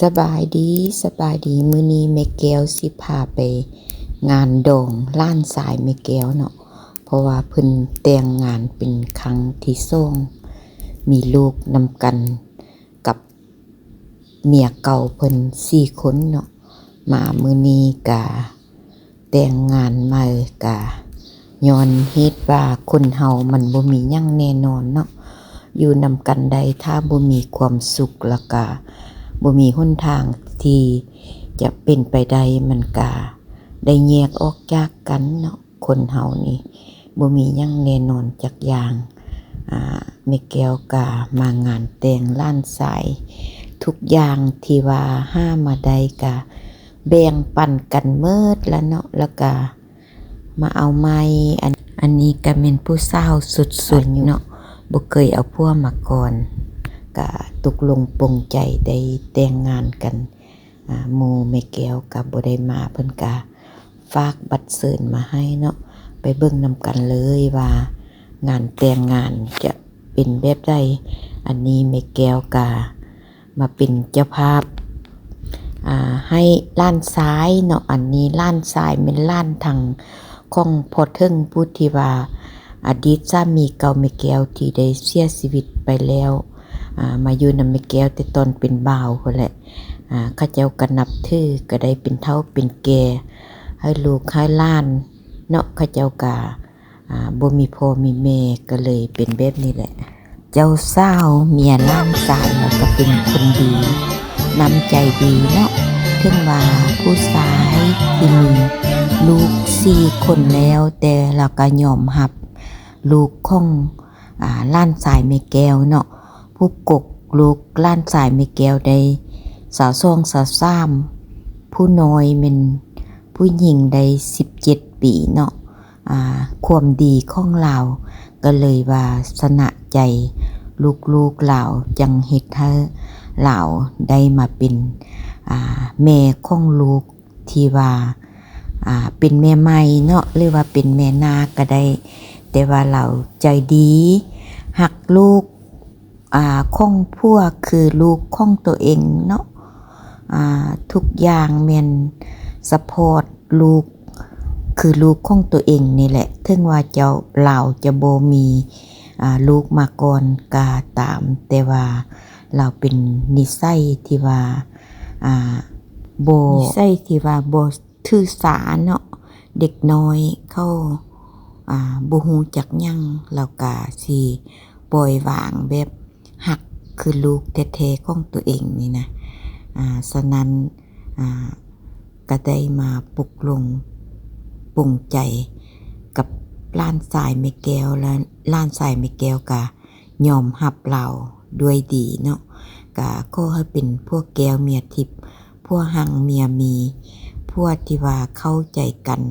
สบายดีมื้อนี้แม่แก้วสิพาไปงานดองล้านสายแม่แก้วเนาะเพราะว่าเพิ่นแต่งงานเป็นครั้งที่2มีลูกนำกันกับเมียเก่าเพิ่น4คนเนาะมามื้อนี้ก็แต่งงานมาก็ย้อนเหตุว่าคนเฮามันบ่มีหยังแน่นอนเนาะอยู่นำกันได้ถ้าบ่มีความสุขแล้วก็บ่มีหนทางที่จะเป็นไปได้มันก็ได้แยกออกจากกันเนาะคนเฮานี่บ่มีหยังแน่นอนจักอย่างแม่แก้วก็มางานแต่งล้านสายทุกอย่างที่ว่าหามาได้ก็แบ่งปันกันเมิดแล้วเนาะแล้วก็มาเอาใหม่อันนี้ก็เป็นผู้สาวสุดๆเนาะบ่เคยเอาผัวมาก่อนก็ตกลงปลงใจได้แต่งงานกันหมู่แม่แก้วก็บ่ได้มาเพิ่นก็ฝากบัตรเชิญมาให้เนาะไปเบิ่งนำกันเลยว่างานแต่งงานจะเป็นแบบใดอันนี้แม่แก้วก็มาเป็นเจ้าภาพให้ล้านซ้ายเนาะอันนี้ล้านซ้ายเป็นล้านทางของพ่อเทิงผู้ที่ว่าอดีตสามีเก่าแม่แก้วที่ได้เสียชีวิตไปแล้วมาอยู่นำแม่แก้วแต่ตอนเป็นบ่าวพุ่นแหละเขาเจ้าก็นับถือก็ได้เป็นเฒ่าเป็นแก่ให้ลูกให้หลานเนาะเขาเจ้าก็บ่มีพ่อมีแม่ก็เลยเป็นแบบนี้แหละเจ้าสาวเมียล้านสายแล้วก็เป็นคนดีน้ำใจดีเนาะถึงว่าผู้ชายที่มีลูก4คนแล้วแต่เราก็ยอมรับลูกของล้านสายแม่แก้วเนาะผู้กกลูกล้านสายแม่แก้วได้สาว2สาว3ผู้น้อยเป็นผู้หญิงได้17ปีเนาะความดีของเราก็เลยว่าสนะใจลูกเราจังเฮ็ดให้เราได้มาเป็นแม่ของลูกที่ว่าเป็นแม่ใหม่เนาะหรือว่าเป็นแม่นาก็ได้แต่ว่าเราใจดีหักลูกของพวกคือลูกของตัวเองเนาะทุกอย่างแม่นซัพพอร์ตลูกคือลูกของตัวเองนี่แหละถึงว่าเจ้าเราจะบ่มีลูกมาก่อนก็ตามแต่ว่าเราเป็นนิสัยที่ว่าบ่นิสัยที่ว่าบ่ถือสาเนาะเด็กน้อยเขาบ่ฮู้จักหยังแล้วก็สิปล่อยวางแบบหักคือลูกแท้ๆของตัวเองนี่นะฉะนั้นก็ได้มาปลุกลงปลงใจกับล้านสายแม่แก้วและล้านสายแม่แก้วก็ยอมรับเราด้วยดีเนาะก็ขอให้เป็นพวกแก้วเมียทิพย์พวกหังเมียมีพวกที่ว่าเข้าใจกัน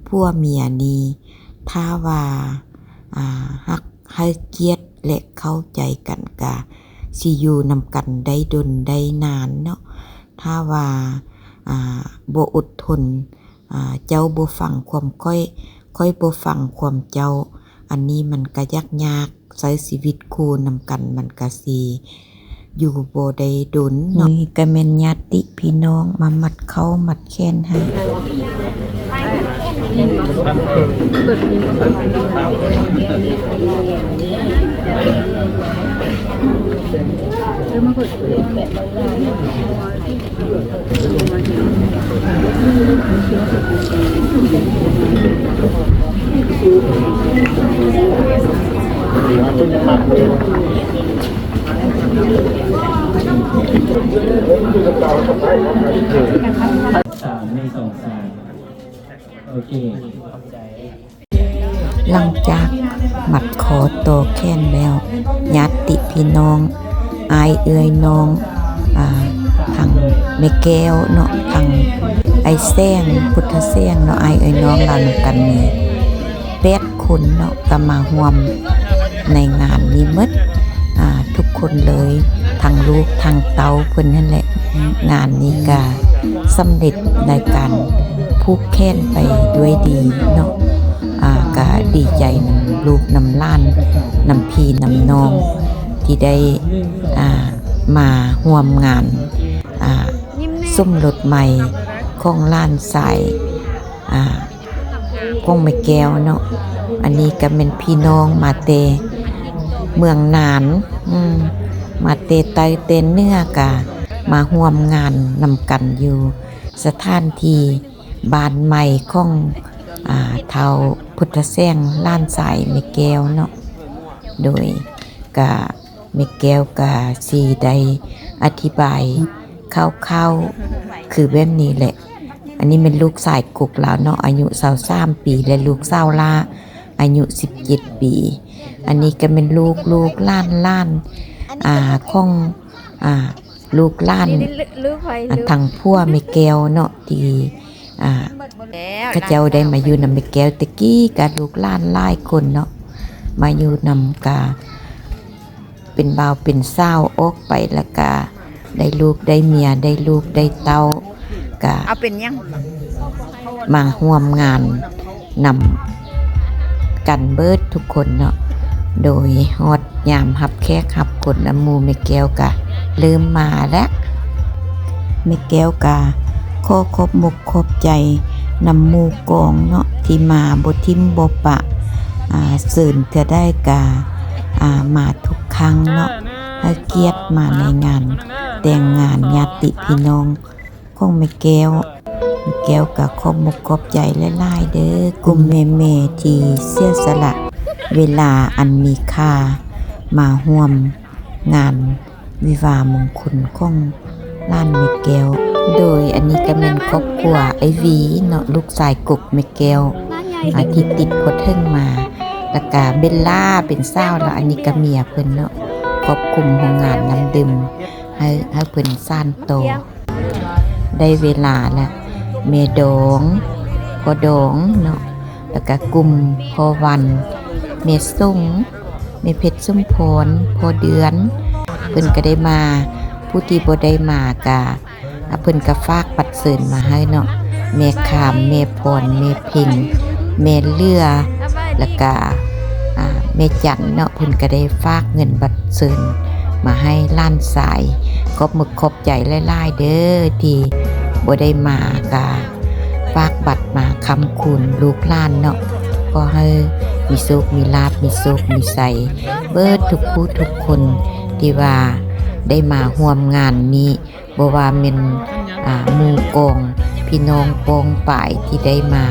พวกเมียนี้ถ้าว่าฮักให้เกียรติและเข้าใจกันก็สิอยู่นำกันได้ดนได้นานเนาะถ้าว่าบ่อดทนเจ้าบ่ฟังความค่อยบ่ฟังความเจ้าอันนี้มันก็ยากใช้ชีวิตคู่นำกันมันก็สิอยู่บ่ได้ดนเนาะนี่ก็แม่นญาติพี่น้องมามัดเข้ามัดแขนให้ใน2 3โอเคหลังจากหมัดคอโตแค้นแล้วญาติพี่น้องอายเอื้อยน้องทางแม่แก้วเนาะทางไอ้แซงพุทธแซงเนาะอายเอื้อยน้องเรานำกันนี่8คนเนาะก็มาร่วมในงานนี้หมดทุกคนเลยทั้งลูกทั้งเต้าเพิ่นนั่นแหละงานนี้ก็สำเร็จในการผูกแขนไปด้วยดีเนาะก็ดีใจนำลูกนำหลานนำพี่นำน้องที่ได้มาร่วมงาน ส้มรถใหม่ของล้านสายของแม่แก้วเนาะอันนี้ก็เป็นพี่น้องมาเตเมืองนานมาเตไตเตนเนื้อกะมาร่วมงานนำกันอยู่สถานที่บ้านใหม่ของเฒ่าพุทธแซงล้านสายแม่แก้วเนาะโดยกะแม่แก้วกะสิได้อธิบายคร่าวๆคือแบบนี้แหละอันนี้เป็นลูกสายกุกแล้วเนาะอายุ23ปีและลูกสาวลาอายุ17ปีอันนี้ก็เป็นลูกล้านของลูกล้านทางพัวแม่แก้วเนาะที่เขาเจ้าได้มาอยู่นำแม่แก้วตะกี้กับลูกล้านหลายคนเนาะมาอยู่นำกาเป็นบ่าวเป็นสาวออกไปแล้วก็ได้ลูกได้เมียได้ลูกได้เต้ากะเอาเป็นยังมาร่วมงานนำกันเบิดทุกคนเนาะโดยฮอดยามรับแขกรับคนน้ำหมู่แม่แก้วกะเริ่มมาแล้วแม่แก้วกะขอขอบมกขอบใจนำหมู่กองเนาะที่มาบ่ทิมบ่ปะเสิญจะได้กะมาทุกครั้งเนาะให้เกียรติมาในงานแต่งงานญาติพี่น้องของแม่แก้วก็ขอบมกขอบใจหลายๆเด้อกลุ่มแม่ๆที่เสียสละเวลาอันมีค่ามาร่วมงานวิวาห์มงคลของล้านแม่แก้วโดยอันนี้ก็เป็นครอบครัวไอวีเนาะลูกชายกุกแม่แก้วที่ติดพดเทิงมาแล้วก็เบลล่าเป็นสาวแล้วอันนี้ก็เมียเพิ่นเนาะควบคุมโรงงานน้ำดื่มให้เพิ่นซ่านโตได้เวลาแล้วแม่ดองพ่อดองเนาะแล้วก็กลุ่มพ่อวันแม่ส่งแม่เพชรสุมพรพ่อเดือนเพิ่นก็ได้มาผู้ที่บ่ได้มากะเพิ่นก็ฝากบัตรเชิญมาให้เนาะแม่ขามแม่พรแม่เพ็ญแม่เลือแล้วก็แม่จันเนาะเพิ่นก็ได้ฝากเงินบัตรเชิญมาให้ล้านสายขอบมึกขอบใจหลายๆเด้อที่บ่ได้มากะฝากบัตรมาค้ำคุณลูกหลานเนาะก็ให้มีสุขมีลาภมีสุขมีใสเบิดทุกผู้ทุกคนที่ว่าได้มาร่วมงานนี้บ่ว่าเป็นหมู่กองพี่น้องปองป่ายที่ได้มา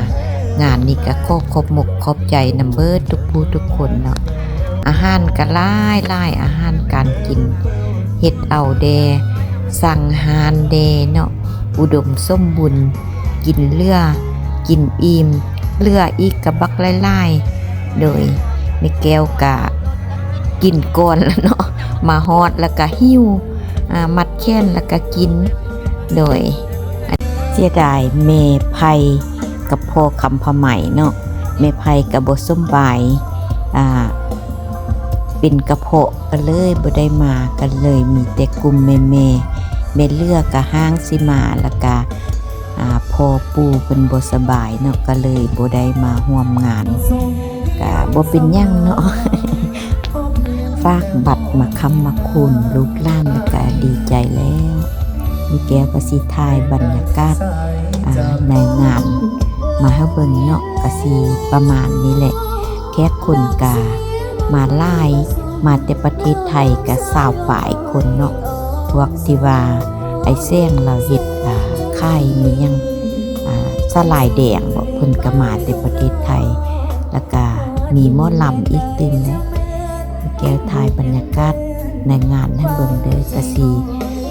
งานนี้ก็ขอขอบมกขอบใจนำเบิดทุกผู้ทุกคนเนาะอาหารก็หลายอาหารการกินเฮ็ดเอาแดสั่งหารแดเนาะอุดมสมบูรณ์กินเลือกินอิ่มเลืออีกกะบักหลายๆโดยแม่แก้วกะกินก่อนแล้วเนาะมาฮอดแล้วก็หิ้วมัดแขนแล้วก็กินโดยเสียดายแม่ไผกับพ่อคำพะใหม่เนาะแม่ไผก็บ่สบายเป็นกระเพาะก็เลยบ่ได้มากันเลยมีแต่กลุ่มแม่เลือกกะห้างสิมาแล้วก็พ่อปู่เพิ่นบ่สบายเนาะก็เลยบ่ได้มาร่วมงานก็บ่เป็นหยังเนาะ ฝากบัตรมาค้ำมาคูณลูกหลานแล้วก็ดีใจแล้วมีแก้วก็สิถ่ายบรรยากาศในงานมาให้เบิ่งเนาะก็สิประมาณนี้แหละแขกคนกามาหลายมาแต่ประเทศไทยก็20ฝ่ายคนเนาะพวกที่ว่าไอ้แซงเราเฮ็ดค่ายมีหยังสลายแดงบ่เพิ่นก็มาแต่ประเทศไทยแล้วก็มีหมอลำอีกตึงนะแก้วถ่ายบรรยากาศในงานให้เบิ่งเด้อกะสิ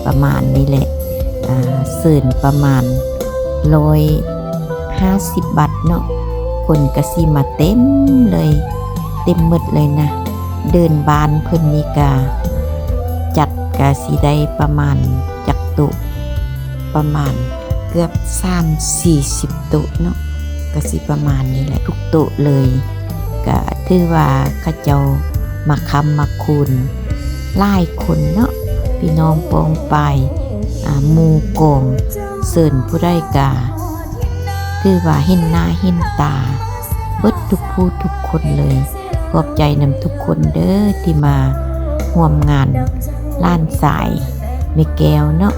ประมาณนี้แหละสื่นประมาณ150 บาทเนาะคนกะสิมาเต็มเลยเต็มหมดเลยนะเดินบานเพิ่นนี่กะจัดกะสิได้ประมาณจักตุประมาณเกือบ40ตุเนาะกะสิประมาณนี้แหละทุกตุเลยก็ถือว่าเขาเจ้ามาค้ำมาคูณหลายคนเนาะพี่น้องปองปายหมู่กองเสิร์นผู้ใดกาคือว่าเห็นหน้าเห็นตาเบิดทุกผู้ทุกคนเลยขอบใจนำทุกคนเด้อที่มาร่วมงานล้านสายแม่แก้วเนาะ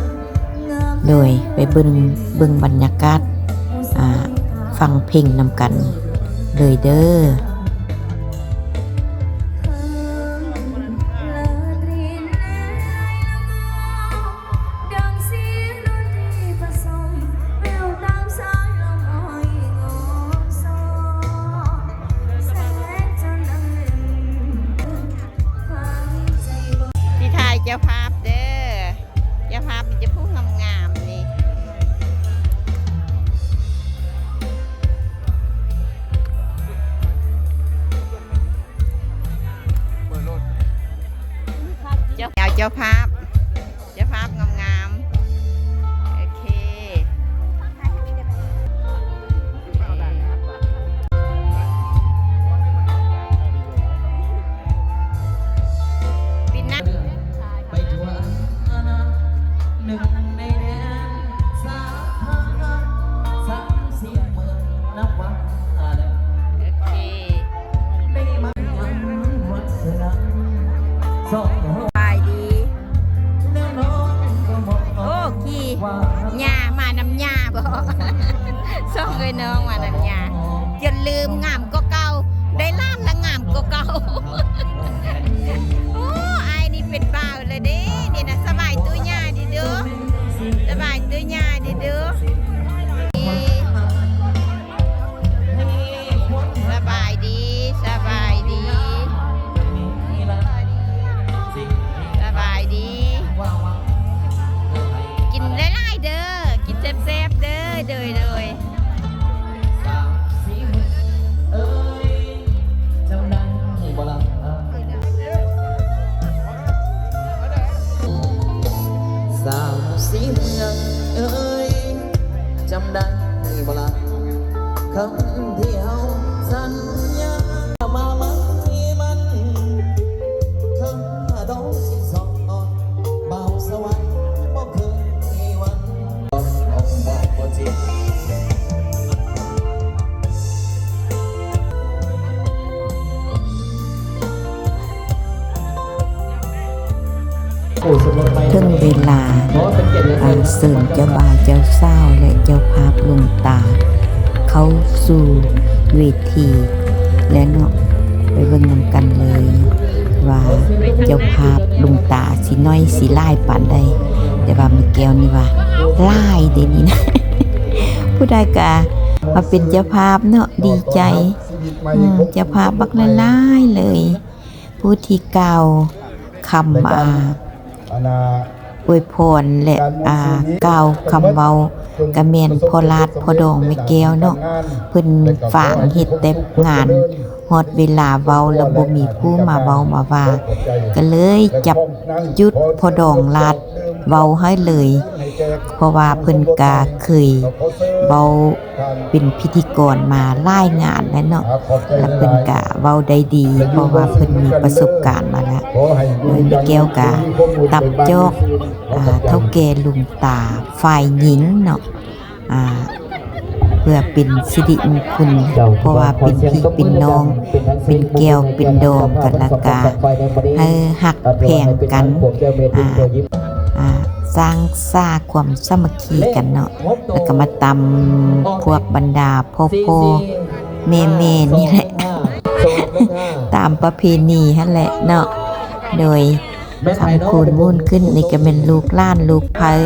โดยไปเบิ่งบรรยากาศฟังเพลงนำกันเลยเด้อที่ถ่ายเจ้าภาพเด้อเจ้าภาพจะพูดงามๆนี่เจ้าภาพงามๆโอเคปิดนะไปทั่วหนึ่งในแดนสาขา30เมืองนับว่าได้ โอเคได้มายังวัดนั้นสอง บายดี แน่นอนก็บอก โอ้ขี่ ว่า หญ้ามานำหญ้าบ่ ส่งเลยน้องมานำหญ้าอย่าลืมงามก็เก่าได้ล้านละงามก็เก่า โอ้ไอ้นี่เป็นบ่าวเลยเด้นี่นะสบายตัวหญ้าดิเด้อสบายตัวหญ้าดิเด้อสบายดีสบายดีสบายดี กินหลายๆเด้อ กินแซ่บๆเด้อเด้อสาวสีเมืองเอ้ยจำได้บ่ล่ะคำเดียวสัญญามามันที่มันเธอต้องสิสอนเบาสวรรค์บ่เคยมีวันออกบอกบ่จริงถึงเวลาเสริญเจ้าบ่าวเจ้าสาวและเจ้าภาพลุงตา เข้าสู่เวทีและเนาะไปเบิ่งนำกันเลย ว่าเจ้าภาพลุงตาสิน้อยสิลายปานใดแต่ว่าแม่แก้วนี่ว่าลายเด้นี่นะ ผู้ใดก็มาเป็นเจ้าภาพเนาะดีใจเจ้าภาพบักละลายเลย ผู้ที่กล่าวคำอวยพรและกล่าวคำเว้ากะแม่นพ่อลาดพ่อดองแม่แก้วเนาะเพิ่นฝากเฮ็ดแต่งานฮอดเวลาเว้าแล้วบ่มีผู้มาเว้ามาว่าก็เลยจับจุดพ่อดองลาดเว้าให้เลย เพราะว่าเพิ่นก็เคยเว้าเป็นพิธีกรมาหลายงานแล้วเนาะแล้วเพิ่นก็เว้าได้ดีเพราะว่าเพิ่นมีประสบการณ์มาแล้วโดยแม่แก้วก็ตับจอกเท่าแก่ลุงตาฝ่ายหญิงเนาะเพื่อเป็นสิริมงคลเพราะว่าเป็นพี่เป็นน้องเป็นแก้วเป็นดองกันละกาให้หักแพงกันสร้างสร้างความสามัคคีกันเนาะแล้วก็มาตำพวกบรรดาพ่อแม่นี่แหละ ตามประเพณีนั่นแหละเนาะโดยคำคูณมุ่นขึ้นนี่ก็เป็นลูกล้านลูกพาย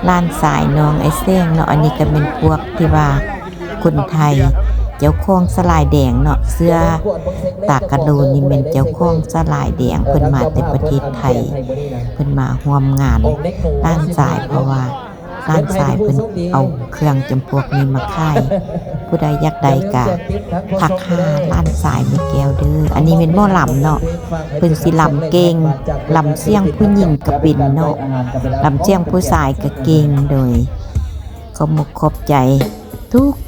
ล้านสายน้องไอ้เส้งเนาะอันนี้ก็เป็นพวกที่ว่าคนไทยเจ้าของสลายแดงเนาะเสื้อตากะโลนี่เป็นเจ้าของสลายแดงเพิ่นมาแต่ประเทศไทยเพิ่นมาร่วมงานล้านสายเพราะว่าล้านสายเพิ่นเอาเครื่องจำพวกนี้มาขายผู้ใดอยากได้ก็ทักหาล้านสายแม่แก้วเด้ออันนี้เป็นหม้อลำเนาะเพิ่นสิลำเก่งลำเสียงผู้หญิงก็เป็นเนาะลำเสียงผู้ชายก็เก่งโดยขอบขอบใจ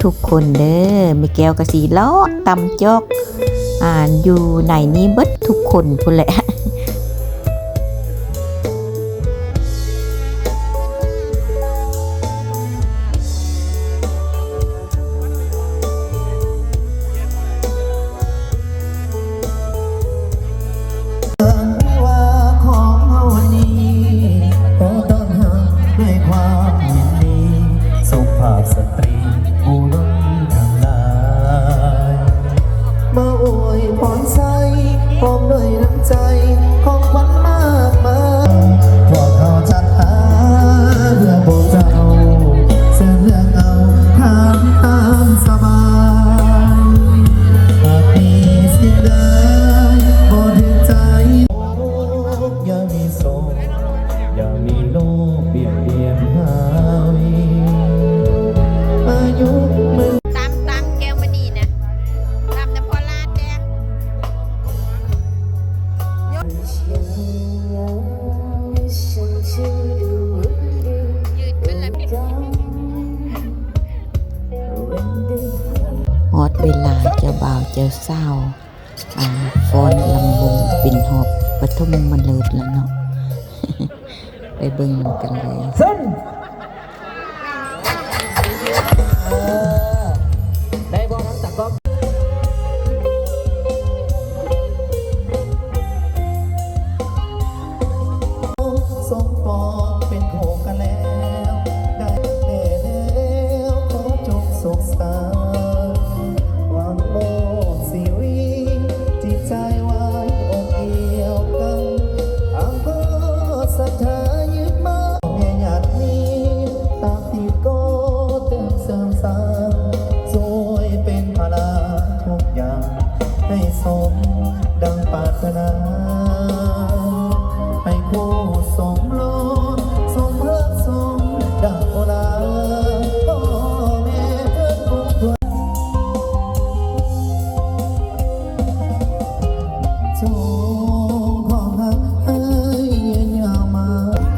ทุกคนเด้อแม่แก้วก็สิเลาะตำจอกอยู่ในนี้เบิดทุกคนพุ่นแหละ ว่าของเฮานี้โอ้ต้นหาด้วยความ ด้วยน้ำใจของขวัญมากมายพวกเขาจัดหาเพื่อพวกเจ้าเส้นเรื่องเอาทำตามสบายหากมีสิ่งใดบ่ถึงใจอย่ามีโศกอย่ามีโลกเบียดเบียนหาวิอายุมึง ตามแก้วมณีนะตามน้ำพอลาดแดงยืดขึ้นเลยฮอดเวลาเจ้าบ่าวเจ้าสาวฟ้อนลำวงปิ่นหอบปฐมมฤกษ์แล้วเนาะ ไปเบิ่งกันเลย เส้นได้บอกทั้งตะกอบสมปองเป็นโคกันแล้วได้แน่แล้วขอจงสุขสันต์หวังโมสิวิจิตใจไว้อกเอียวกันอำเภอศรัทธายึดมาแม่หยาดนี้ตามที่ก็เติมเสริมสร้างสวยเป็นภาระทุกอย่างให้สมดังปรารถนาให้คู่สมรสสมเพื่อสมดังโบราณพ่อแม่เกิดคงทวนจงความรักเอ้ยยืนยาวมา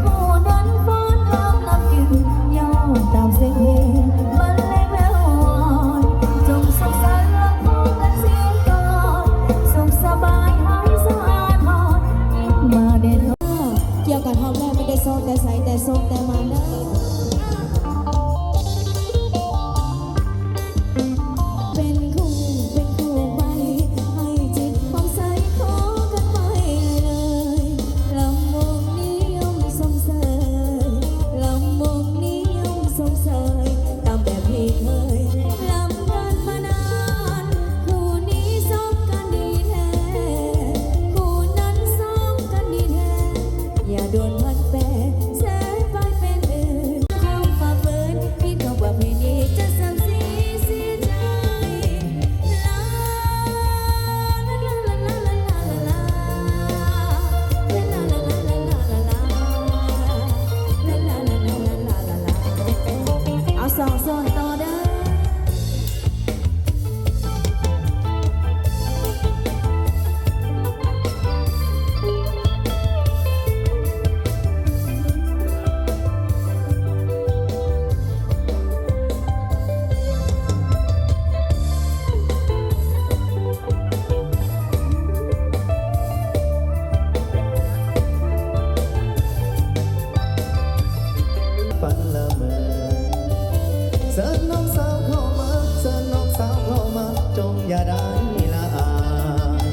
ผู้นั้นฟ้อนรำนำยืนย่อตามเสียงเพลงบรรเลงแล้วอ่อนจงสุขสันต์และคู่กันเสียงก่อนสุขสบายหายสะอาดหอดมาเด่นเกี่ยวกับหอมแม่ไม่ได้โซแต่ใสแต่โซแต่มาได้เป็นคู่ไปให้จิตความใสขอกันไปเลยลำวงนิยมสมเสยลำวงนิยมสมเสยตามแบบพี่เคยลำกันมานานคู่นี้สมกันดีแท้คู่นั้นสมกันดีแท้อย่าโดนพัดแปรแสไปเป็นอื่นคำฝ่าฝืนที่เขาประเพณีจะสับสีเสียใจ เอาสองส่วนต่อเด้อ ฝันละเมอเชิญน้องสาวเข้ามาเชิญน้องสาวเข้ามาจงอย่าได้ละอาย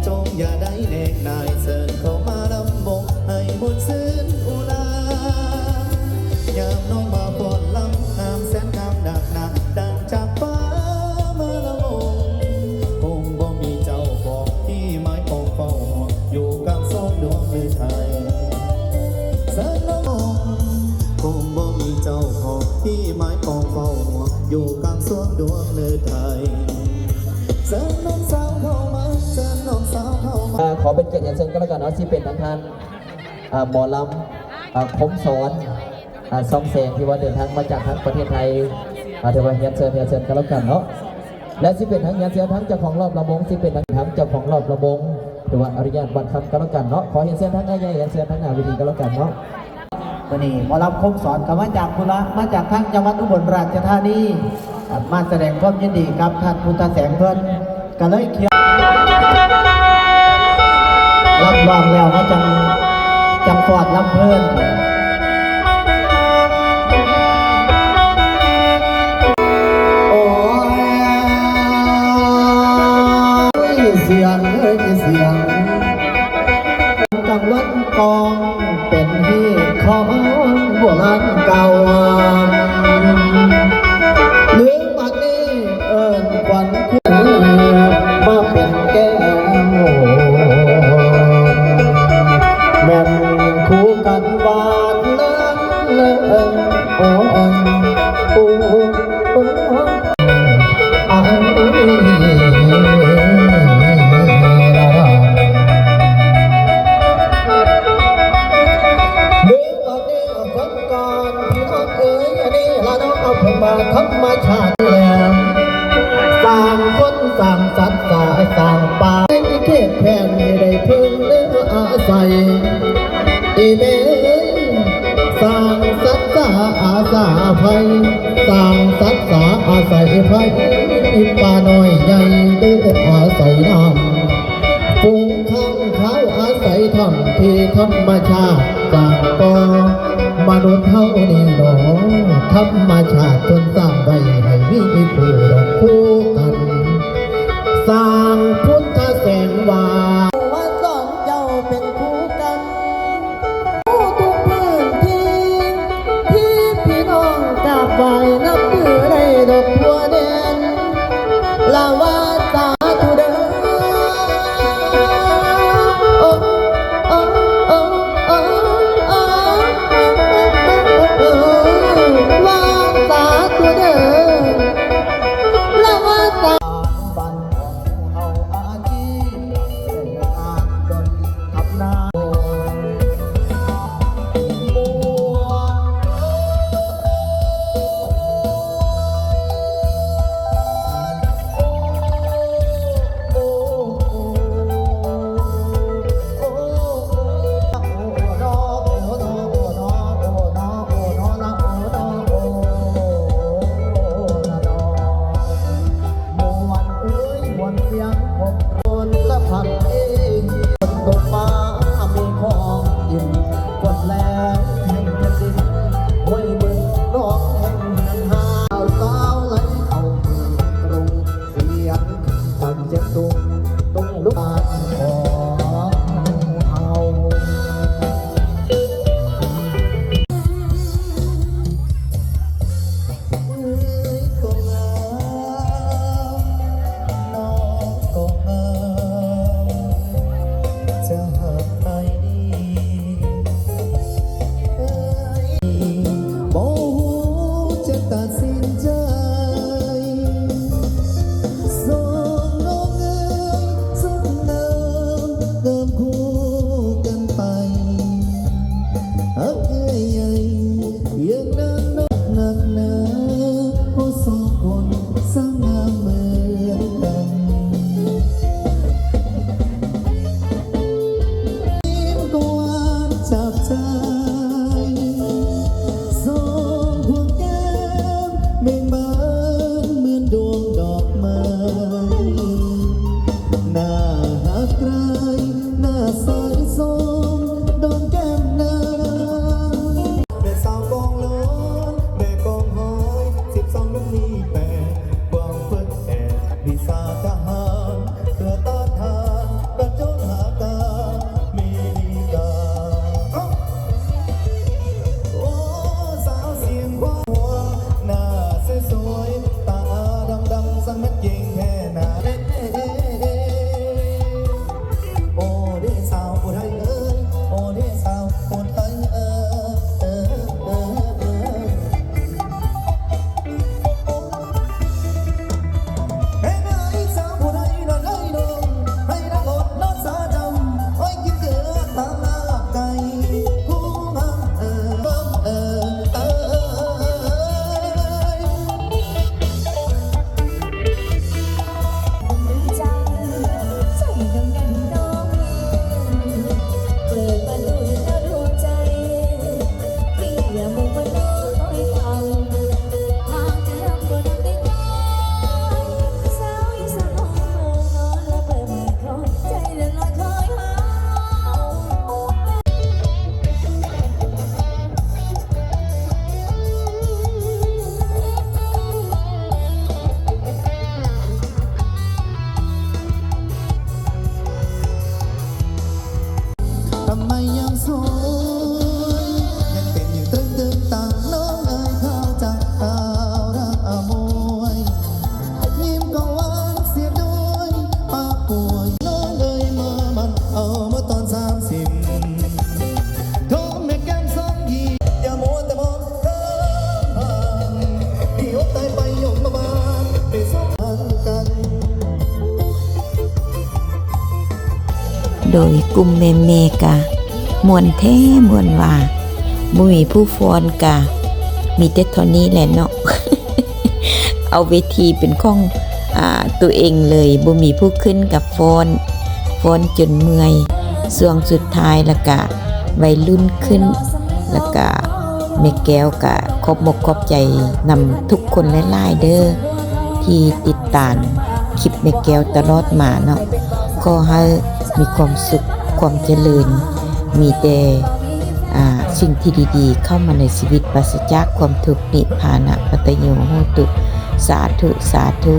จงอย่าได้เนกนายเชิญเข้ามาลำบงให้บุญซื่นอุลายามน้องมาฟ้อนลำงามแสนงามดักหนาดังจากฟ้ามาละมงคงบ่มีเจ้าของที่ไม้ปองเฝ้าห่วงอยู่กลางสองดวงฤทัยเชิญน้องคงบ่มีเจ้าของที่ไม้ปองเฝ้าห่วงอยู่กลางสวงดวงฤทัยเชิญน้องสาวเข้ามาเชิญน้องสาวเข้ามา ขอเป็นเกียรติอย่างสูงก็แล้วกันเนาะที่เป็นทางท่านหมอลำคมสอนซ่องแสงที่ว่าเดินทางมาจากทั้งประเทศไทยถือว่าเฮียนเชิญก็แล้วกันเนาะและที่เป็นทั้งเฮียนเชิญทั้งเจ้าของรอบระบงที่เป็นทั้งเจ้าของรอบระบงถือว่าอริยบัตรคำก็แล้วกันเนาะขอเฮียนเชิญทั้งใหญ่เฮียนเชิญทั้งงานวิธีก็แล้วกันเนาะ วันนี้หมอลำคมสอนกับมาจากคุณละมาจากทั้งจังหวัดอุบลราชธานีมาแสดงความยินดีกับท่านพุทธแสงเพิ่นก็เลยเขียนรับรองแล้วว่าจังฟอดลำเพิ่นโอ้ยเสียงเสียง จังหวัดกองเป็นที่ของโบราณเก่าหรือบัดนี้เอิญขวัญคือมาเป็นแก้มโอ้ ใส่อีเมสร้างสัตว์อาสาภัยสร้างสัตว์อาศัยภัยป่าน้อยใหญ่เดืออาศัยน้ำฝูงข้างเขาอาศัยธรรมที่ธรรมชาติสร้างก่อมนุษย์เท่านี้หนอธรรมชาติจนสร้างไว้ให้มีผู้ดอกคู่กัน สร้างพุทธแสงวาว่าสองเจ้าเป็นคู่กันผู้ทุกพื้นที่ที่พี่น้องกราบไหว้นับถือได้ดอกบัวแดงลาวาสาธุเด้อโอ้โอ้โอ้โอ้โอ้วาสาธุเด้อลาวาสาบันเอาอาชีพงานดนทับนาโดยกลุ่มแม่ๆกะมวนแท้มวนว่าบ่มีผู้ฟ้อนกะมีแต่เท่านี้แหละเนาะ เอาเวทีเป็นของตัวเองเลยบ่มีผู้ขึ้นกับฟ้อนจนเมื่อย ช่วงสุดท้ายแล้วก็วัยรุ่นขึ้นแล้วก็แม่แก้วก็ขอบอกขอบใจนำทุกคนหลายๆเด้อที่ติดตามคลิปแม่แก้วตลอดมาเนาะขอให้มีความสุขความเจริญมีแต่สิ่งที่ดีๆเข้ามาในชีวิตปราศจากความทุกข์นิพพานะปัตตโยโหตุสาธุสาธุ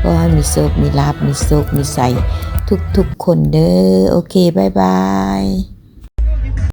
ขอให้มีโชคมีลาภมีโชคมีใสทุกๆคนเด้อโอเคบ๊ายบาย